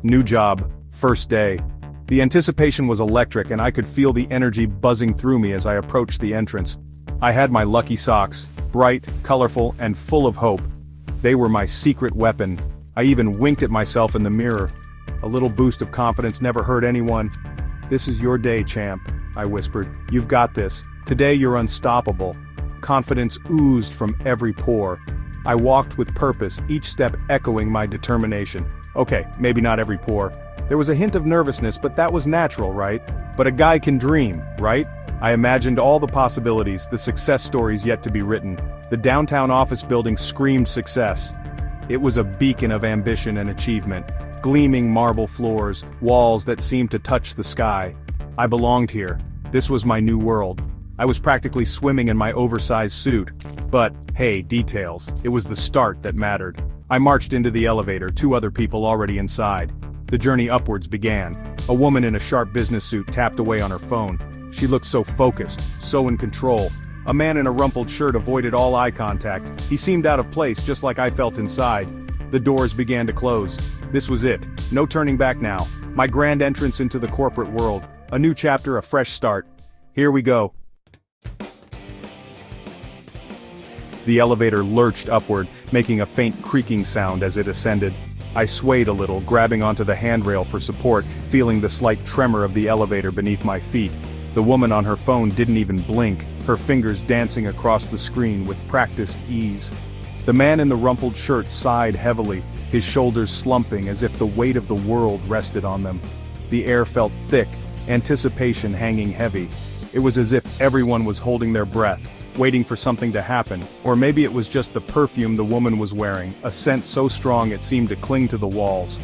New job, first day. The anticipation was electric and I could feel the energy buzzing through me as I approached the entrance. I had my lucky socks, bright, colorful, and full of hope. They were my secret weapon. I even winked at myself in the mirror. A little boost of confidence never hurt anyone. "This is your day, champ," I whispered. "You've got this. Today you're unstoppable." Confidence oozed from every pore. I walked with purpose, each step echoing my determination. Okay, maybe not every pore. There was a hint of nervousness, but that was natural, right? But a guy can dream, right? I imagined all the possibilities, the success stories yet to be written. The downtown office building screamed success. It was a beacon of ambition and achievement. Gleaming marble floors, walls that seemed to touch the sky. I belonged here. This was my new world. I was practically swimming in my oversized suit. But, hey, details. It was the start that mattered. I marched into the elevator, 2 other people already inside. The journey upwards began. A woman in a sharp business suit tapped away on her phone. She looked so focused, so in control. A man in a rumpled shirt avoided all eye contact. He seemed out of place, just like I felt inside. The doors began to close. This was it. No turning back now. My grand entrance into the corporate world. A new chapter, a fresh start. Here we go. The elevator lurched upward, making a faint creaking sound as it ascended. I swayed a little, grabbing onto the handrail for support, feeling the slight tremor of the elevator beneath my feet. The woman on her phone didn't even blink, her fingers dancing across the screen with practiced ease. The man in the rumpled shirt sighed heavily, his shoulders slumping as if the weight of the world rested on them. The air felt thick, anticipation hanging heavy. It was as if everyone was holding their breath, waiting for something to happen, or maybe it was just the perfume the woman was wearing, a scent so strong it seemed to cling to the walls.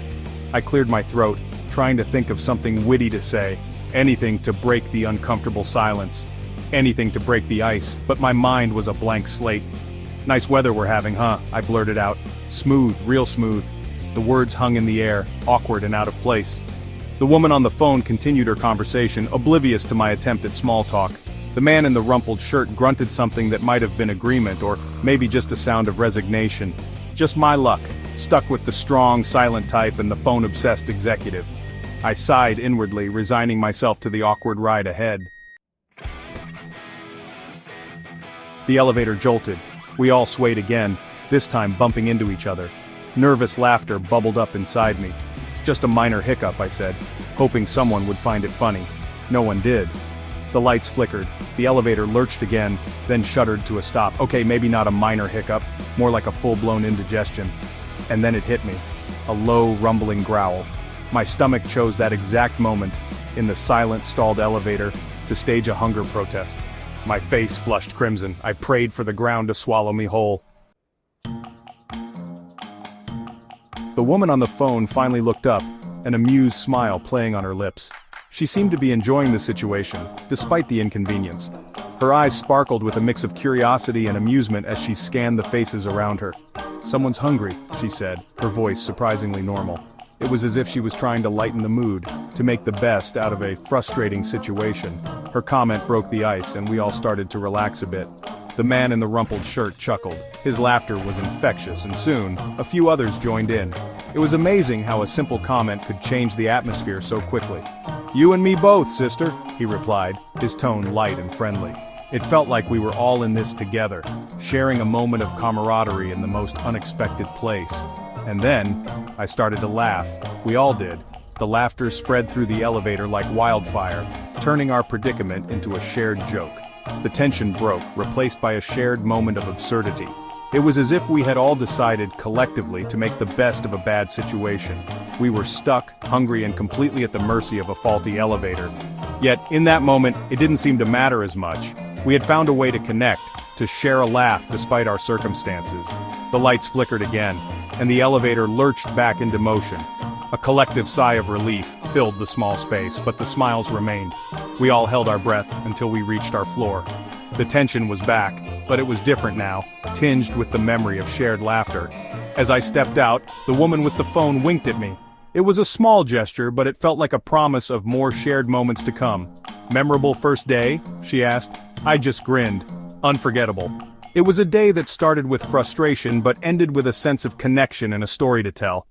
I cleared my throat, trying to think of something witty to say, anything to break the uncomfortable silence, anything to break the ice, but my mind was a blank slate. "Nice weather we're having, huh?" I blurted out. "Smooth, real smooth." The words hung in the air, awkward and out of place. The woman on the phone continued her conversation, oblivious to my attempt at small talk. The man in the rumpled shirt grunted something that might have been agreement, or maybe just a sound of resignation. Just my luck, stuck with the strong, silent type and the phone-obsessed executive. I sighed inwardly, resigning myself to the awkward ride ahead. The elevator jolted. We all swayed again, this time bumping into each other. Nervous laughter bubbled up inside me. "Just a minor hiccup," I said, hoping someone would find it funny. No one did. The lights flickered, the elevator lurched again, then shuddered to a stop. Okay, maybe not a minor hiccup, more like a full-blown indigestion. And then it hit me. A low, rumbling growl. My stomach chose that exact moment, in the silent, stalled elevator, to stage a hunger protest. My face flushed crimson. I prayed for the ground to swallow me whole. The woman on the phone finally looked up, an amused smile playing on her lips. She seemed to be enjoying the situation, despite the inconvenience. Her eyes sparkled with a mix of curiosity and amusement as she scanned the faces around her. "Someone's hungry," she said, her voice surprisingly normal. It was as if she was trying to lighten the mood, to make the best out of a frustrating situation. Her comment broke the ice and we all started to relax a bit. The man in the rumpled shirt chuckled. His laughter was infectious and soon, a few others joined in. It was amazing how a simple comment could change the atmosphere so quickly. "You and me both, sister," he replied, his tone light and friendly. It felt like we were all in this together, sharing a moment of camaraderie in the most unexpected place. And then, I started to laugh. We all did. The laughter spread through the elevator like wildfire, turning our predicament into a shared joke. The tension broke, replaced by a shared moment of absurdity. It was as if we had all decided collectively to make the best of a bad situation. We were stuck, hungry, and completely at the mercy of a faulty elevator. Yet, in that moment, it didn't seem to matter as much. We had found a way to connect, to share a laugh despite our circumstances. The lights flickered again, and the elevator lurched back into motion. A collective sigh of relief filled the small space, but the smiles remained. We all held our breath until we reached our floor. The tension was back, but it was different now, tinged with the memory of shared laughter. As I stepped out, the woman with the phone winked at me. It was a small gesture, but it felt like a promise of more shared moments to come. "Memorable first day?" she asked. I just grinned. Unforgettable. It was a day that started with frustration but ended with a sense of connection and a story to tell.